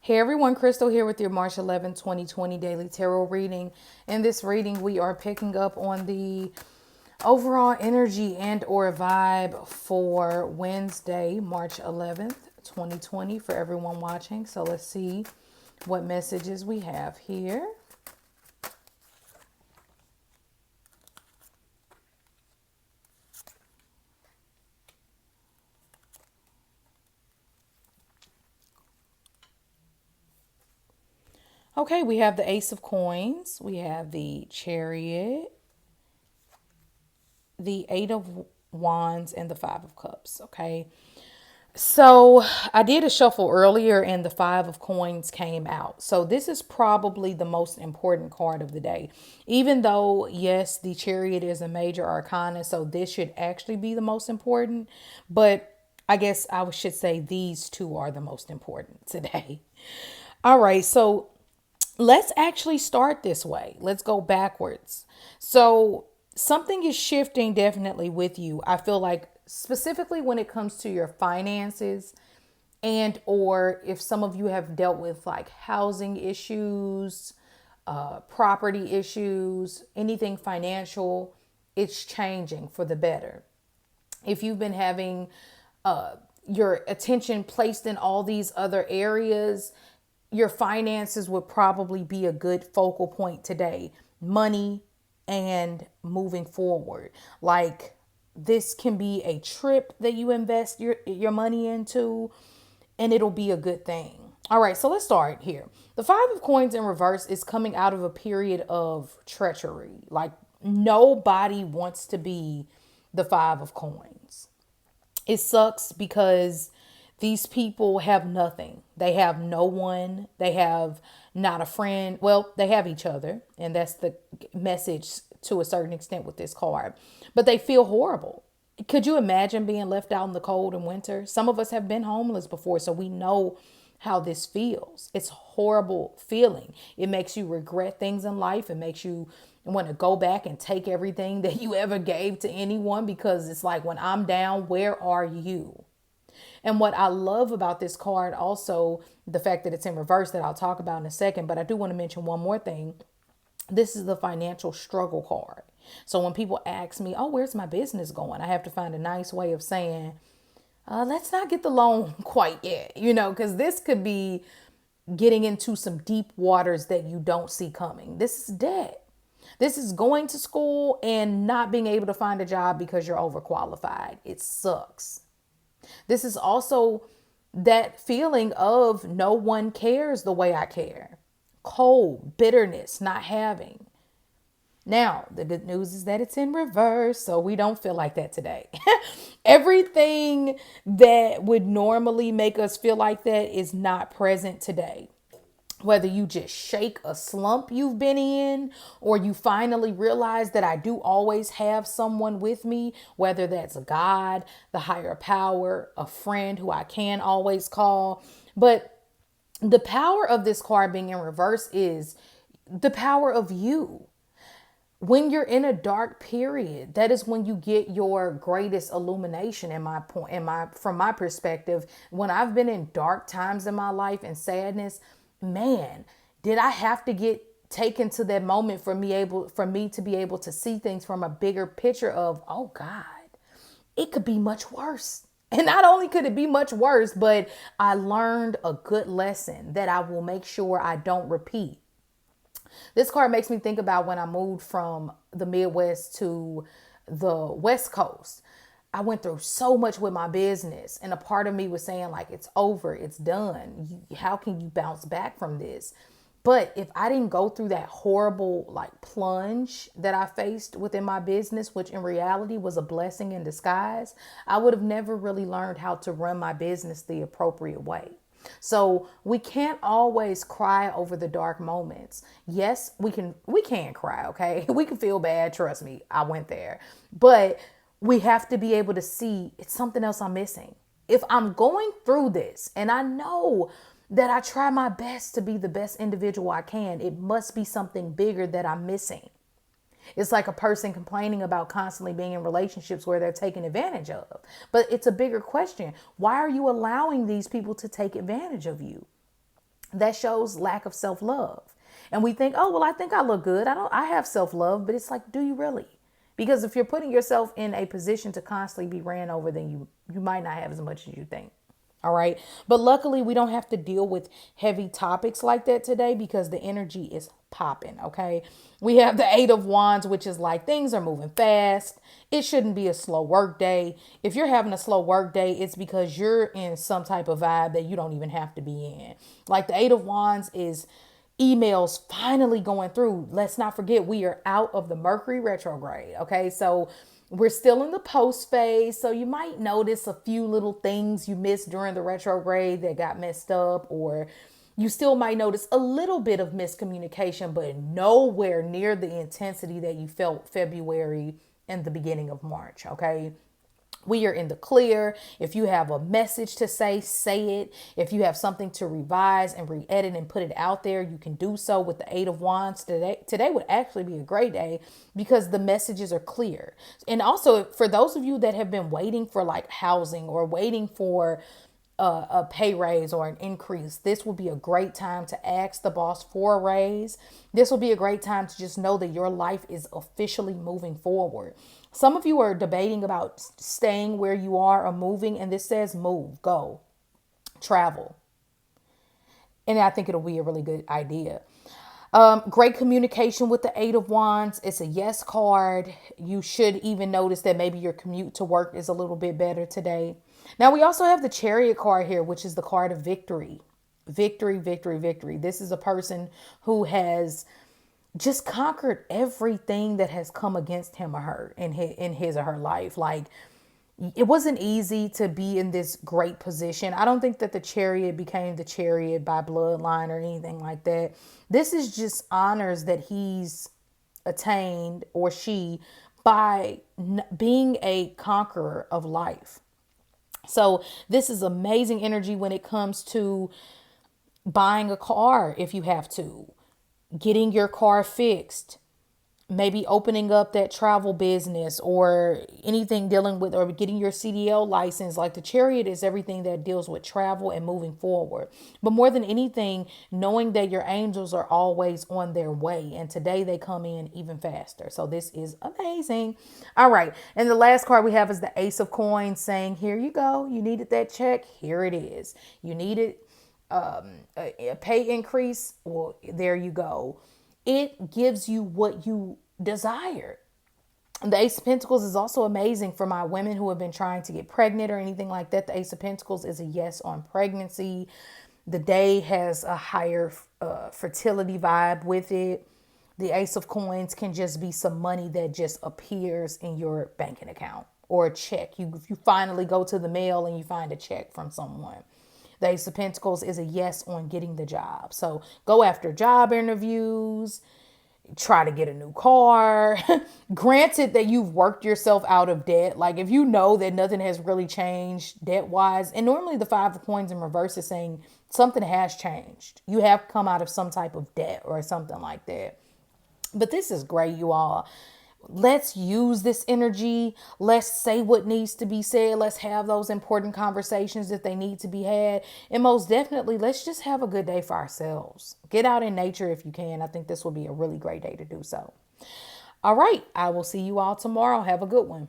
Hey everyone, Crystal here with your March 11, 2020 daily tarot reading. In this reading, we are picking up on the overall energy and or vibe for Wednesday, March 11th, 2020 for everyone watching. So let's see what messages we have here. Okay, we have the Ace of Coins, we have the Chariot, the Eight of Wands, and the Five of Cups. Okay, so I did a shuffle earlier and the Five of Coins came out. So this is probably the most important card of the day. Even though, yes, the Chariot is a major arcana, so this should actually be the most important. But I guess I should say these two are the most important today. All right, so let's actually start this way. Let's go backwards. So something is shifting definitely with you. I feel like specifically when it comes to your finances and or if some of you have dealt with like housing issues, property issues, anything financial, it's changing for the better. If you've been having your attention placed in all these other areas, your finances would probably be a good focal point today. Money and moving forward. Like this can be a trip that you invest your money into and it'll be a good thing. All right, so let's start here. The Five of Coins in reverse is coming out of a period of treachery. Like nobody wants to be the Five of Coins. It sucks because these people have nothing. They have no one. They have not a friend. Well, they have each other, and that's the message to a certain extent with this card. But they feel horrible. Could you imagine being left out in the cold in winter? Some of us have been homeless before, so we know how this feels. It's a horrible feeling. It makes you regret things in life. It makes you want to go back and take everything that you ever gave to anyone because it's like when I'm down, where are you? And what I love about this card also, the fact that it's in reverse that I'll talk about in a second, but I do want to mention one more thing. This is the financial struggle card. So when people ask me, oh, where's my business going? I have to find a nice way of saying, let's not get the loan quite yet, because this could be getting into some deep waters that you don't see coming. This is debt. This is going to school and not being able to find a job because you're overqualified. It sucks. This is also that feeling of no one cares the way I care. Cold, bitterness, not having. Now, the good news is that it's in reverse, so we don't feel like that today. Everything that would normally make us feel like that is not present today. Whether you just shake a slump you've been in, or you finally realize that I do always have someone with me, whether that's a God, the higher power, a friend who I can always call. But the power of this card being in reverse is the power of you. When you're in a dark period, that is when you get your greatest illumination in my point, from my perspective. When I've been in dark times in my life and sadness, man, did I have to get taken to that moment for me to be able to see things from a bigger picture of, oh God, it could be much worse. And not only could it be much worse, but I learned a good lesson that I will make sure I don't repeat. This card makes me think about when I moved from the Midwest to the West Coast. I went through so much with my business, and a part of me was saying, like, it's over, it's done. How can you bounce back from this? But if I didn't go through that horrible like plunge that I faced within my business, which in reality was a blessing in disguise, I would have never really learned how to run my business the appropriate way. So we can't always cry over the dark moments. Yes, we can cry, okay? We can feel bad, trust me. I went there. But we have to be able to see it's something else I'm missing. If I'm going through this and I know that I try my best to be the best individual I can, it must be something bigger that I'm missing. It's like a person complaining about constantly being in relationships where they're taken advantage of. But it's a bigger question. Why are you allowing these people to take advantage of you? That shows lack of self-love. And we think, oh, well, I think I look good. I have self-love, but it's like, do you really? Because if you're putting yourself in a position to constantly be ran over, then you might not have as much as you think. All right. But luckily, we don't have to deal with heavy topics like that today because the energy is popping. Okay. We have the Eight of Wands, which is like things are moving fast. It shouldn't be a slow work day. If you're having a slow work day, it's because you're in some type of vibe that you don't even have to be in. Like the Eight of Wands is emails finally going through. Let's not forget we are out of the Mercury retrograde. Okay. So we're still in the post phase. So you might notice a few little things you missed during the retrograde that got messed up, or you still might notice a little bit of miscommunication, but nowhere near the intensity that you felt February and the beginning of March. Okay. We are in the clear. If you have a message to say it. If you have something to revise and re-edit and put it out there, you can do so with the Eight of Wands. Today would actually be a great day because the messages are clear. And also for those of you that have been waiting for like housing or waiting for a pay raise or an increase, this will be a great time to ask the boss for a raise. This will be a great time to just know that your life is officially moving forward. Some of you are debating about staying where you are or moving, and this says move, go, travel. And I think it'll be a really good idea. Great communication with the Eight of Wands. It's a yes card. You should even notice that maybe your commute to work is a little bit better today. Now, we also have the Chariot card here, which is the card of victory. Victory, victory, victory. This is a person who has just conquered everything that has come against him or her in his or her life. Like, it wasn't easy to be in this great position. I don't think that the Chariot became the Chariot by bloodline or anything like that. This is just honors that he's attained, or she, by being a conqueror of life. So this is amazing energy when it comes to buying a car if you have to, getting your car fixed, maybe opening up that travel business or anything dealing with, or getting your CDL license. Like the Chariot is everything that deals with travel and moving forward. But more than anything, knowing that your angels are always on their way, and today they come in even faster. So this is amazing. All right. And the last card we have is the Ace of Coins, saying, here you go. You needed that check. Here it is. You needed a pay increase. Well, there you go. It gives you what you desire. The Ace of Pentacles is also amazing for my women who have been trying to get pregnant or anything like that. The Ace of Pentacles is a yes on pregnancy. The day has a higher fertility vibe with it. The Ace of Coins can just be some money that just appears in your banking account, or a check. If you finally go to the mail and you find a check from someone. The Ace of Pentacles is a yes on getting the job. So go after job interviews, try to get a new car. Granted that you've worked yourself out of debt. Like if you know that nothing has really changed debt wise, and normally the Five of Coins in reverse is saying something has changed. You have come out of some type of debt or something like that. But this is great, you all. Let's use this energy. Let's say what needs to be said. Let's have those important conversations if they need to be had. And most definitely, let's just have a good day for ourselves. Get out in nature if you can. I think this will be a really great day to do so. All right. I will see you all tomorrow. Have a good one.